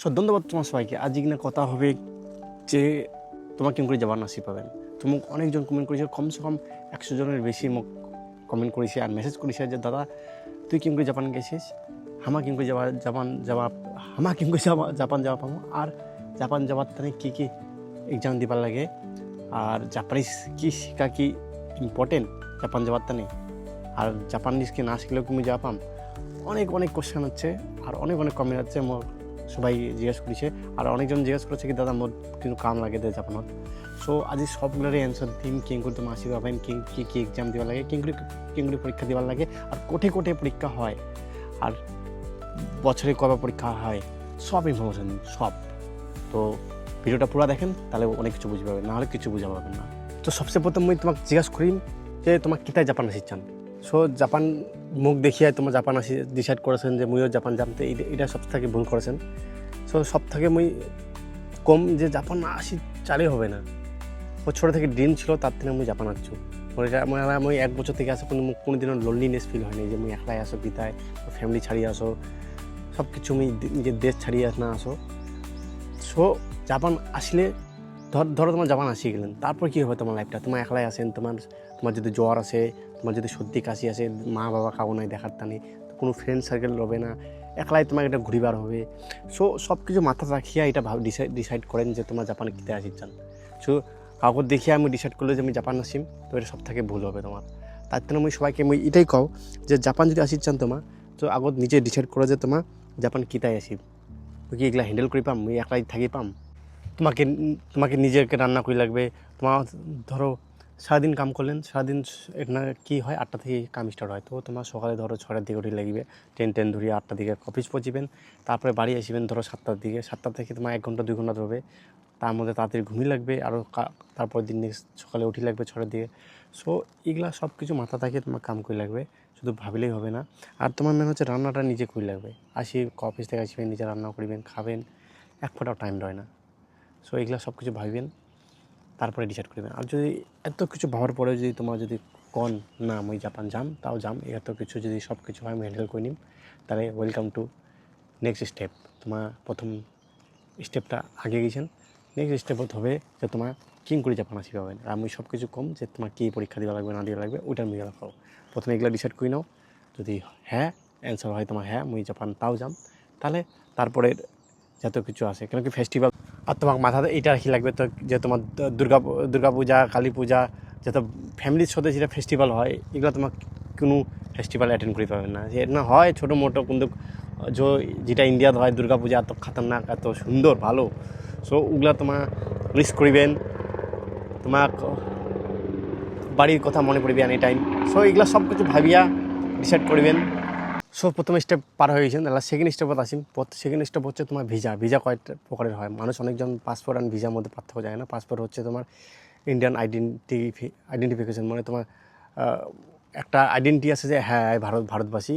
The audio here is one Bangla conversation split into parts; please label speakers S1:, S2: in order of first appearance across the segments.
S1: সো ধন্যবাদ তোমার সবাইকে। আজ কিনা কথা হবে যে তোমার কেমন করে যাবার নাসিব পাবেন। তুমি অনেকজন কমেন্ট করেছে, কমসে কম 100 জনের বেশি মোক কমেন্ট করেছে আর মেসেজ করেছে যে দাদা তুই কেমন করে জাপান গেছিস, হামা কেমন করে জাপান যাওয়া পাবো, আর জাপান যাওয়ার তানে কী কী এক্সাম দিবার লাগে, আর জাপানিজ কি শিখা কি ইম্পর্টেন্ট জাপান যাওয়ার তানে, আর জাপানিজকে না শিখলেও তুমি যাওয়া পাম। অনেক অনেক কোশ্চেন হচ্ছে আর অনেক অনেক কমেন্ট হচ্ছে। মোর সবাই জিজ্ঞেস করেছে আর অনেকজন জিজ্ঞেস করেছে কি দাদা মোর কিন্তু কাম লাগে দে জাপানত। সো আজি সবগুলোর অ্যান্সার দিম, কেন করে তোমার আসি পাবেন, কী কী এক্সাম দেওয়া লাগে, কেন করে পরীক্ষা দেওয়ার লাগে, আর কোঠে কোঠে পরীক্ষা হয়, আর বছরে কবে পরীক্ষা হয়, সব ইনফরমেশন সব। তো ভিডিওটা পুরো দেখেন, তাহলে অনেক কিছু বুঝতে পারবেন, নাহলে কিছু বুঝা পাবেন না। তো সবচেয়ে প্রথম আমি তোমাকে জিজ্ঞাসা করি যে তোমার কিতায় জাপান আসি চান। সো জাপান মুখ দেখিয়ে তোমার জাপান আসি ডিসাইড করেছেন যে মুইও জাপান জানতে, এটা সব থেকে ভুল করেছেন। সো সব থেকে মুই কম যে জাপান আসি চালে হবে না। ও ছোটো থেকে ড্রিম ছিল, তার থেকে মুই জাপান আসছু। আমি 1 বছর থেকে আসো কোনোদিনও লোনলিনেস ফিল হয়নি যে মুই একলাই আসো বিতায়, ফ্যামিলি ছাড়িয়ে আসো, সব কিছু মুই নিজের দেশ ছাড়িয়ে না আসো। সো জাপান আসলে ধরো তোমার জাপান আসি গেলেন, তারপর কী হবে তোমার লাইফটা? তোমার একলাই আসেন, তোমার যদি জ্বর আসে, তোমার যদি সর্দি কাশি আসে, মা বাবা কাউ নাই দেখার টানি, কোনো ফ্রেন্ড সার্কেল হবে না, একলাই তোমাকে এটা ঘুরিবার হবে। সো সব কিছু মাথা রাখিয়া এটা ডিসাইড করেন যে তোমার জাপানে কীতে আসি চান। সো কাউকে দেখিয়ে আমি ডিসাইড করলে যে আমি জাপান আসিম, তো এটা সব থেকে ভুল হবে তোমার। তার জন্য আমি সবাইকে এটাই কও যে জাপান যদি আসি চান তোমার, তো আগত নিজে ডিসাইড করো যে তোমার জাপান কীতাই আসিম, কি এগুলা হ্যান্ডেল করি পাম, মুই একলাই থাকি পাম। তোমাকে নিজেকে রান্না করে লাগবে। তোমার ধরো সারাদিন কাম করলেন, সারাদিন এটা কী হয় 8টা থেকে কাম স্টার্ট হয়, তো তোমার সকালে ধরো 6টার দিকে উঠে লাগবে, ট্রেন ধরিয়ে 8টার দিকে অফিস পৌঁছিবেন, তারপরে বাড়ি আসবেন ধরো 7টার দিকে। 7টা থেকে তোমার 1 ঘন্টা 2 ঘন্টা ধরবে, তার মধ্যে তাড়াতাড়ি ঘুমিয়ে লাগবে, আরও তারপর দিন নেক্সট সকালে উঠে লাগবে 6টার দিকে। সো এগুলা সব কিছু মাথা থাকে, তোমার কাম করে লাগবে, শুধু ভাবলেই হবে না। আর তোমার মেন হচ্ছে রান্নাটা নিজে করে লাগবে। অফিস থেকে আসবেন, নিজে রান্না করবেন, খাবেন, এক ফোঁটাও টাইম রয় না। সো এগুলো সব কিছু ভাববেন, তারপরে ডিসাইড করবেন। আর যদি এত কিছু ভাবার পরে যদি তোমার যদি কন না আমি জাপান যাম, তাও যাম, এত কিছু যদি সব কিছু হয় আমি হ্যান্ডেল করে নিম, তাহলে ওয়েলকাম টু নেক্সট স্টেপ। তোমার প্রথম স্টেপটা আগে গেছেন, নেক্সট স্টেপ হবে যে তোমার কিং করে জাপান আসি পাবেন। আর আমি সব কিছু কম যে তোমার কী পরীক্ষা দেওয়া লাগবে না দেওয়া লাগবে, ওইটা আমি রাখাও। প্রথমে এগুলো ডিসাইড করে নাও, যদি হ্যাঁ অ্যান্সার হয় তোমার হ্যাঁ মুই জাপান তাও যাম, তাহলে তারপরে যত কিছু আছে, কেন কি ফেস্টিভ্যাল। আর তোমার মাথাতে এইটা রাখি লাগবে তো যে তোমার দুর্গা পূজা, কালী পূজা, যত ফ্যামিলির সাথে যেটা ফেস্টিভ্যাল হয়, এগুলো তোমার কোনো ফেস্টিভ্যাল অ্যাটেন্ড করতে পারবেন না। যে না হয় ছোটো মোটো, কিন্তু যেটা ইন্ডিয়াতে হয় দুর্গা পূজা এত খাতারনাক, এত সুন্দর ভালো, সো ওগুলা তোমার মিস করিবেন, তোমার বাড়ির কথা মনে পড়বে এনি টাইম। সো এগুলো সব কিছু ভাবিয়া ডিসাইড করবেন। সো প্রথম স্টেপ পার হয়ে গেছেন, তাহলে সেকেন্ড স্টেপত আসিম। সেকেন্ড স্টেপ হচ্ছে তোমার ভিজা কয়েকটা প্রকারের হয়। মানুষ অনেকজন পাসপোর্ট আর ভিসার মধ্যে পার্থক্য যায় না। পাসপোর্ট হচ্ছে তোমার ইন্ডিয়ান আইডেন্টিফিকেশন, মানে তোমার একটা আইডেন্টিটি আছে যে হ্যাঁ ভারতবাসী,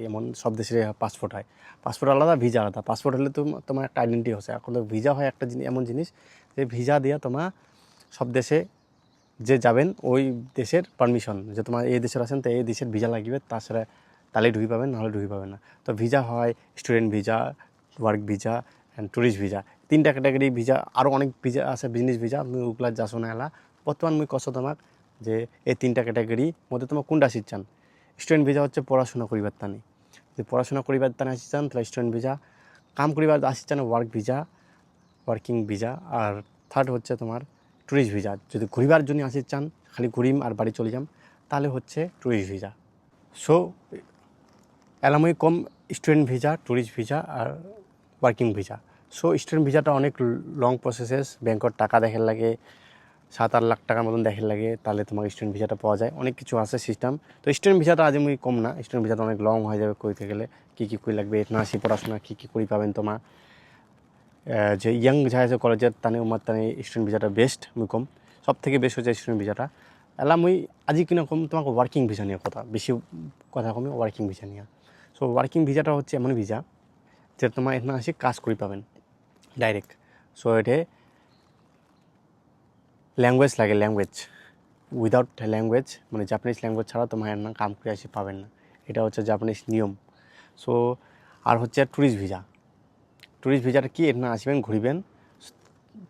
S1: এমন সব দেশের পাসপোর্ট হয়। পাসপোর্ট আলাদা, ভিসা আলাদা। পাসপোর্ট হলে তোমার একটা আইডেন্টিটি হচ্ছে। এখন ভিসা হয় একটা এমন জিনিস যে ভিসা দিয়ে তোমার সব দেশে যে যাবেন ওই দেশের পারমিশন, যে তোমার এই দেশের আছেন তো এই দেশের ভিসা লাগবে, তাছাড়া তাহলে ঢুকে পাবেন, নাহলে ঢুকে পাবেন না। তো ভিসা হয় student visa, work visa and tourist visa, 3টা ক্যাটাগরি ভিসা। আরও অনেক ভিসা আছে, বিজনেস ভিসা, আমি ওগুলা যাসো না এলা। বর্তমান মুই কছ তোমাক যে এই 3টা ক্যাটাগরির মধ্যে তোমার কোনটা আসি চান। স্টুডেন্ট ভিসা হচ্ছে পড়াশোনা করিবার টানে, যদি পড়াশোনা করিবার টানে আসি চান তাহলে স্টুডেন্ট ভিসা। কাম করিবার আসি চান ওয়ার্কিং ভিসা। আর থার্ড হচ্ছে তোমার ট্যুরিস্ট ভিসা, যদি ঘুরিবার জন্য আসি চান, খালি ঘুরিম আর বাড়ি চলে যাম, তাহলে হচ্ছে ট্যুরিস্ট ভিসা। সো এলামই কম স্টুডেন্ট ভিসা, ট্যুরিস্ট ভিসা আর ওয়ার্কিং ভিসা। সো স্টুডেন্ট ভিসাটা অনেক লং প্রসেসেস, ব্যাংকর টাকা দেখার লাগে, 7-8 লাখ টাকার মতন দেখার লাগে, তাহলে তোমার স্টুডেন্ট ভিসাটা পাওয়া যায়। অনেক কিছু আছে সিস্টেম। তো স্টুডেন্ট ভিসাটা আজ আমি কম না, স্টুডেন্ট ভিসাটা অনেক লং হয়ে যাবে কইতে গেলে। কী কী কই লাগবে না, আসি পড়াশোনা কী কী করি পাবেন তোমার, যে ইয়াং যাই আছে কলেজের টানে উমার টানে স্টুডেন্ট ভিসাটা বেস্ট মুই কম, সব থেকে বেস্ট হচ্ছে স্টুডেন্ট ভিসাটা। এলা মুই আজি কিনা কম তোমাকে ওয়ার্কিং ভিসা নিয়ে কথা, বেশি কথা কমে ওয়ার্কিং ভিসা নিয়ে। সো ওয়ার্কিং ভিসাটা হচ্ছে এমন ভিসা যে তোমার এখানে আসি কাজ করি পাবেন ডাইরেক্ট। সো এটা ল্যাঙ্গুয়েজ লাগে, উইদাউট ল্যাঙ্গুয়েজ, মানে জাপানিজ ল্যাঙ্গুয়েজ ছাড়া তোমার এখানে কাম করে আসি পাবেন না। এটা হচ্ছে জাপানিজ নিয়ম। সো আর হচ্ছে ট্যুরিস্ট টুরিস্ট ভিজাটা কি এটা আসবেন ঘুরবেন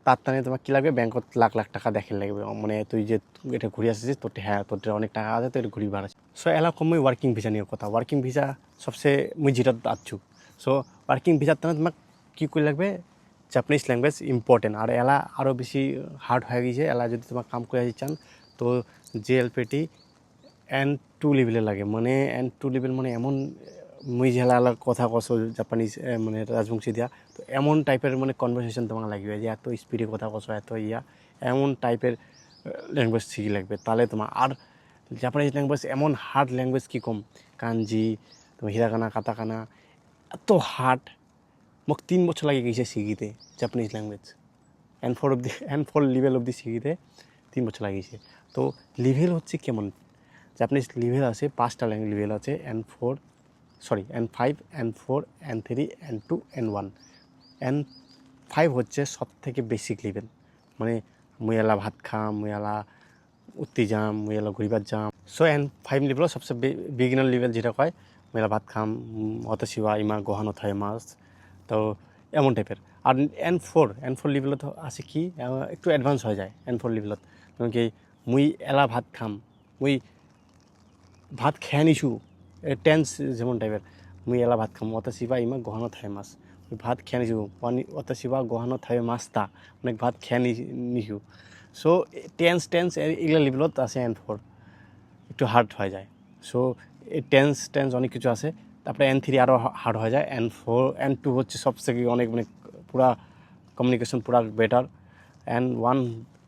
S1: তার টানে তোমার কী লাগবে ব্যাংকত লাখ লাখ টাকা দেখেন লাগবে মানে তুই যে এটা ঘুরে আসছিস তোর হ্যাঁ তোর অনেক টাকা আছে তো এটা ঘুরি বেড়াচ্ছি সো এলা কমই ওয়ার্কিং ভিসা নিয়ে কথা ওয়ার্কিং ভিসা সবচেয়ে মুই যেটা আছু সো ওয়ার্কিং ভিসার টানে তোমাক কী করে লাগবে জাপানিজ ল্যাঙ্গুয়েজ ইম্পর্টেন্ট আর এলা আরও বেশি হার্ড হয়ে গেছে এলা যদি তোমার কাম করে চান তো জিএলপিটি N2 লেভেলে লাগে মানে N2 লেভেল মানে এমন মুই যেলা কথা কছ জাপানিজ মানে রাজবংশী দিয়া তো এমন টাইপের মানে কনভারসেশন তোমাকে লাগবে যে এত স্পিডে কথা কছ এত এমন টাইপের ল্যাঙ্গুয়েজ শিখি লাগবে তাহলে তোমার আর জাপানিজ ল্যাঙ্গুয়েজ এমন হার্ড ল্যাঙ্গুয়েজ কি কম কাঞ্জি তোমার হিরাকানা কাতাকানা এত হার্ড মোক 3 বছর লাগে গেছে শিখিতে জাপানিজ ল্যাঙ্গুয়েজ N4 লেভেল অবধি শিখিতে 3 বছর লাগিয়েছে তো লেভেল হচ্ছে কেমন জাপানিজ লেভেল আছে 5টা লেভেল আছে N5 N4 N3 N2 N1 N5 হচ্ছে সব থেকে বেসিক লেভেল মানে মুই এলা ভাত খাম মুই এলা উঠতে যাম মুই এলা ঘুরিবার যাম সো N5 লেভেল সবচেয়ে বিগিনার লেভেল যেটা কয় মুই এলা ভাত খাম অতসিবা ইমা গহানো থায় মাছ তো এমন টাইপের আর N4 লেভেলত আছে কি একটু অ্যাডভান্স হয়ে যায় N4 লেভেলত কারণ কি মুই এলা ভাত খাম মুই ভাত খেয়ে নিছু টেন্স যেমন টাইপের মুই এলা ভাত খাম অতসিবা ইমা গহানো থায় মাছ মুই ভাত খেয়ে নিছু অতসিবা গহানো থায় মাছটা অনেক ভাত খেয়ে নিছু সো টেন্স এগুলো লেভেলত আছে N4 একটু হার্ড হয়ে যায় সো এই টেন্স অনেক কিছু আছে তারপরে N3 আরও হার্ড হয়ে যায় N2 হচ্ছে সবথেকে অনেক মানে পুরা কমিউনিকেশন পুরা বেটার N1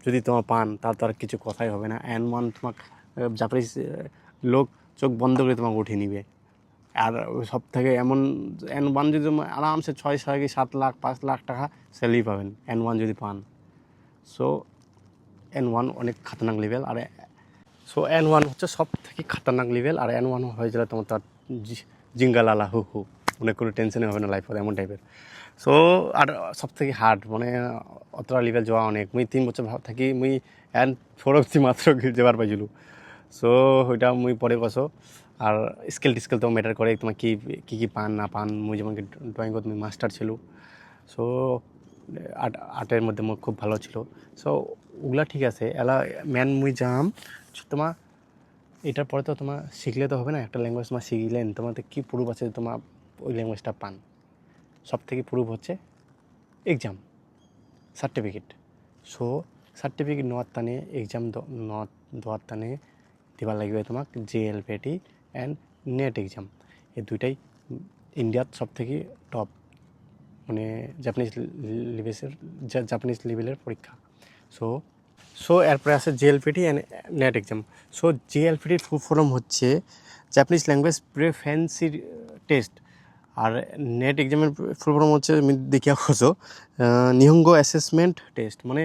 S1: যদি তোমার পান তার আর কিছু কথাই হবে না N1 তোমাকে জাপানিজ লোক চোখ বন্ধ করে তোমাকে উঠে নিবে আর সব থেকে এমন N1 যদি আরামসে 6-7 লাখ 5 লাখ টাকা স্যালারি পাবেন N1 যদি পান সো N1 অনেক খাতরনাক লেভেল আর সো N1 হচ্ছে সব থেকে খাতরনাক লেভেল আর N1 হয়ে গেলে তোমার তার জিঙ্গালালা হু অনেক কোনো টেনশনই হবে না লাইফে এমন টাইপের সো আর সব থেকে হার্ড মানে অতটা লেভেল যাওয়া অনেক মুই 3 বছর থাকি মুই N4 অবধি মাত্র যাবার পাইছিলো সো ওইটা মুই পরে কছো আর স্কেল তো ম্যাটার করে তোমার কী পান না পান মুই যেমন ড্রয়িং করতে মাস্টার ছিল সো আর্টের মধ্যে মুই খুব ভালো ছিল সো ওগুলা ঠিক আছে এলা ম্যান মুই যাম তোমার এটার পরে তো তোমার শিখলে তো হবে না একটা ল্যাঙ্গুয়েজ তোমার শিখলেন তোমার কী প্রুফ আছে তোমার ওই ল্যাঙ্গুয়েজটা পান সব থেকে প্রুফ হচ্ছে এক্সাম সার্টিফিকেট সো সার্টিফিকেট নেওয়ার টানে এক্সাম দেওয়ার টানে দেওয়ার লাগবে তোমাক জিএলপিটি অ্যান্ড নেট এক্সাম এই দুইটাই ইন্ডিয়ার সব থেকে টপ মানে জাপানিজ লেভেলের পরীক্ষা সো এরপরে আছে JLPT and NAT exam so জিএলপিটির ফুল ফর্ম হচ্ছে জাপানিজ ল্যাঙ্গুয়েজ প্রিফারেন্সি টেস্ট আর নেট এক্সামের ফুল ফর্ম হচ্ছে আমি দেখিয়া খোঁজো নিহঙ্গো অ্যাসেসমেন্ট টেস্ট মানে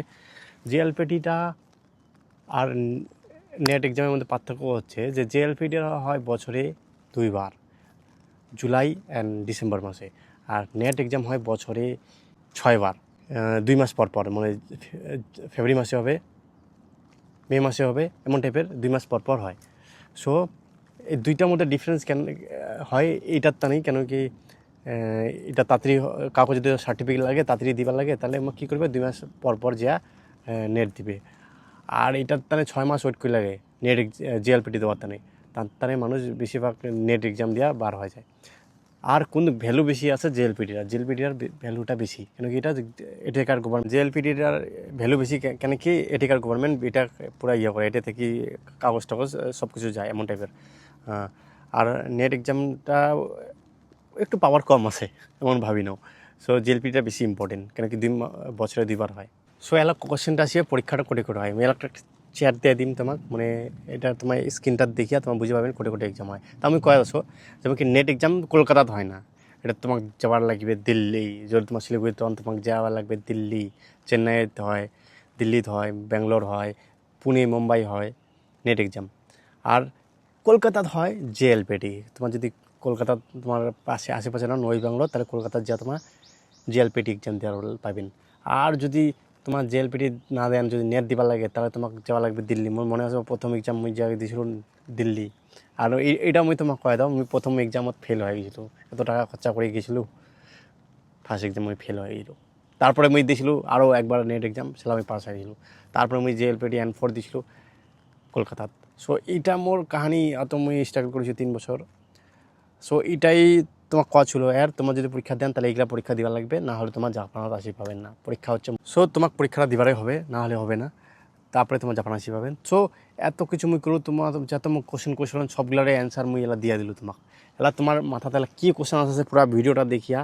S1: জিএলপিটিটা আর নেট এক্সামের মধ্যে পার্থক্য হচ্ছে যে জিএলপিটি হয় বছরে 2 বার জুলাই অ্যান্ড ডিসেম্বর মাসে আর নেট এক্সাম হয় বছরে 6 বার 2 মাস পর মানে ফেব্রুয়ারি মাসে হবে মে মাসে হবে এমন টাইপের 2 মাস পর হয় সো এই দুইটার মধ্যে ডিফারেন্স কেন হয় এইটার তা নেই কেন কি এটা তাড়াতাড়ি কাউকে যদি সার্টিফিকেট লাগে তাড়াতাড়ি দিবার লাগে তাহলে আমার কী করবে 2 মাস পর যা নেট দিবে আর এটার তানে 6 মাস ওয়েট করে লাগে নেট জিএলপিটি দেওয়ার তানে তার মানুষ বেশিরভাগ নেট এক্সাম দেওয়া বার হয়ে যায় আর কোন ভ্যালু বেশি আছে জিএলপিটির ভ্যালুটা বেশি কেন কি এটাকার গভর্নমেন্ট জিএলপিটির ভ্যালু বেশি কেন কি এটাকার গভর্নমেন্ট এটা পুরা করে এটা থেকে কাগজ টাগজ সব কিছু যায় এমন টাইপের আর নেট এক্সামটা একটু পাওয়ার কম আছে এমন ভাবি নাও সো জিএলপিটা বেশি ইম্পর্টেন্ট কেন কি বছরে 2 বার হয় সো এলা কোশ্চেনটা আসিয়া পরীক্ষাটা কোটে হয় আমি একটা চেয়ার দিয়ে দিম তোমাক মানে এটা তোমার স্ক্রিনটা দেখিয়া তোমার বুঝে পাবেন কোটে এক্সাম হয় তা আমি কয়ে আছো যেমন কি নেট এক্সাম কলকাতাত হয় না এটা তোমাকে যাওয়ার লাগবে দিল্লি যদি তোমার শিলিগুড়ি তখন তোমাকে যাওয়ার লাগবে দিল্লি চেন্নাইতে হয় দিল্লিতে হয় ব্যাঙ্গালোর হয় পুনে মুম্বাই হয় নেট এক্সাম আর কলকাতাত হয় জিএলপিটি তোমার যদি কলকাতা তোমার আশেপাশে না ওয়েস্ট বেঙ্গল তাহলে কলকাতার যা তোমার জিএলপিটি এক্সাম দেওয়ার পাবেন আর যদি তোমার জিএলপিটি না দেন যদি নেট দিবার লাগে তাহলে তোমাকে যাওয়া লাগবে দিল্লি মোর মনে আছে প্রথম এক্সাম মুই যা দিয়েছিল দিল্লি আর এইটা মুই তোমাকে কয়ে দাও মুই প্রথম এক্সামত ফেল হয়ে গেছিলো এত টাকা খরচা করে গেছিলো ফার্স্ট এক্সাম মই ফেল হয়ে গেল। তারপরে মই দিয়েছিলো আরও একবার নেট এক্সাম, সেটা আমি পাস হয়ে গেছিলো। তারপরে মই JLPT N4 দিয়েছিলো কলকাতাত। সো এইটা মোর কাহানি, অত মই স্ট্রাগল করেছি 3 বছর। সো এটাই তোমার কোয়া ছিল আর তোমার যদি পরীক্ষা দেন তাহলে এইগুলা পরীক্ষা দিবা লাগবে, না হলে তোমার জাপানত আসি পাবেন না। পরীক্ষা হচ্ছে, সো তোমাকে পরীক্ষাটা দিবারই হবে, না হলে হবে না। তারপরে তোমার জাপান আসি পাবেন। সো এত কিছু মুই করো, তোমার যত মুখ কোশ্চেন সবগুলারে অ্যান্সার মুই এলা দিয়া দিলো তোমাক। এলা তোমার মাথাতে এলা কী কোশ্চেন আছে পুরা ভিডিওটা দেখিয়া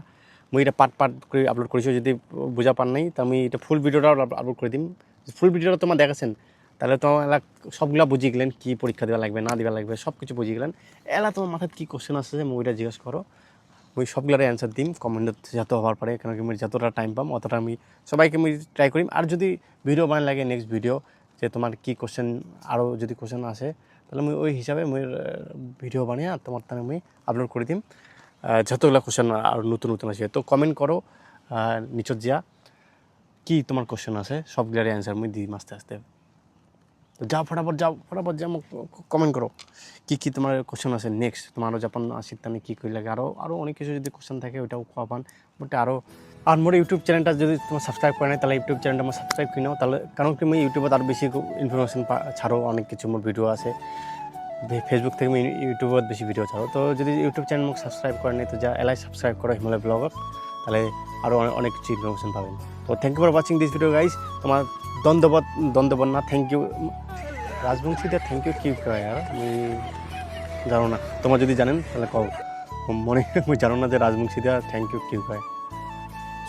S1: মুই এটা পার্ট করে আপলোড করেছি। যদি বুঝা পার নাই তা আমি এটা ফুল ভিডিওটাও আপলোড করে দিম। ফুল ভিডিওটা তোমার দেখাছেন তাহলে তোমার এলা সবগুলা বুঝিয়ে গেলেন কী পরীক্ষা দেওয়া লাগবে না দেওয়া লাগবে, সব কিছু বুঝিয়ে গেলেন। এলা তোমার মাথায় কী কোশ্চেন আসছে মুই ওইটা জিজ্ঞেস করো, ওই সবগুলোর অ্যান্সার দিম কমেন্টত যত হওয়ার পারে। কেন কি আমি যতটা টাইম পাম অতটা আমি সবাইকে আমি ট্রাই করিম। আর যদি ভিডিও বানাই লাগে নেক্সট ভিডিও যে তোমার কী কোশ্চেন আরও যদি কোশ্চেন আসে তাহলে আমি ওই হিসাবে মই ভিডিও বানিয়ে তোমার তাহলে আমি আপলোড করে দিম। যতগুলো কোশ্চেন আর নতুন নতুন আসে তো কমেন্ট করো নিচত যা কি তোমার কোশ্চেন আছে, সবগুলোর অ্যান্সার আমি দিম আস্তে আস্তে। তো যাও ফটাফট যা কমেন্ট করো কী তোমার কোশ্চেন আছে নেক্সট, তোমারও জাপান আসির তাহলে কী করি লাগে, আরও অনেক কিছু যদি কোশ্চেন থাকে ওইটাও পান। বাট আর মোর ইউটিউব চ্যানেলটা যদি তোমার সাবস্ক্রাইব করে নেয় তাহলে ইউটিউব চ্যানেলটা আমার সাবস্ক্রাইব করে নাও। তাহলে কারণ কি আমি ইউটিউবে আরও বেশি ইনফরমেশন ছাড়ো, অনেক কিছু মোর ভিডিও আছে। ফেসবুক থেকে আমি ইউটিউবত বেশি ভিডিও ছাড়ো। তো যদি ইউটিউব চ্যানেল মোক সাবস্ক্রাইব করে নেই তো যা এলাই সাবস্ক্রাইব করো হিমালয় ব্লগক, তাহলে আরও অনেক কিছু ইনফরমেশন পাবেন। তো thank you for watching this video guys. তোমার দ্বন্দ্ববন না থ্যাংক ইউ রাজবংশীদের থ্যাংক ইউ কী কয় আর আমি জানো না, তোমার যদি জানেন তাহলে কও। মনে আমি জানো না যে রাজবংশীদের থ্যাংক ইউ কী কয়।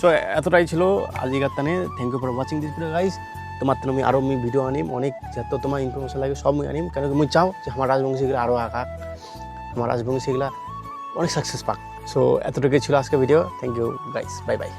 S1: সো এতটাই ছিল আজিকার টানে। Thank you for watching this video guys. তোমার তো আমি আরও ভিডিও আনিম, অনেক যত তোমার ইনফরমেশন লাগে সব আনিম। কেন কি মুই চাও যে আমার রাজবংশীগুলো আরও আঁকাক, আমার রাজবংশীগুলা অনেক সাকসেস পাক। সো এতটুকুই ছিল আজকে video. Thank you guys, bye by.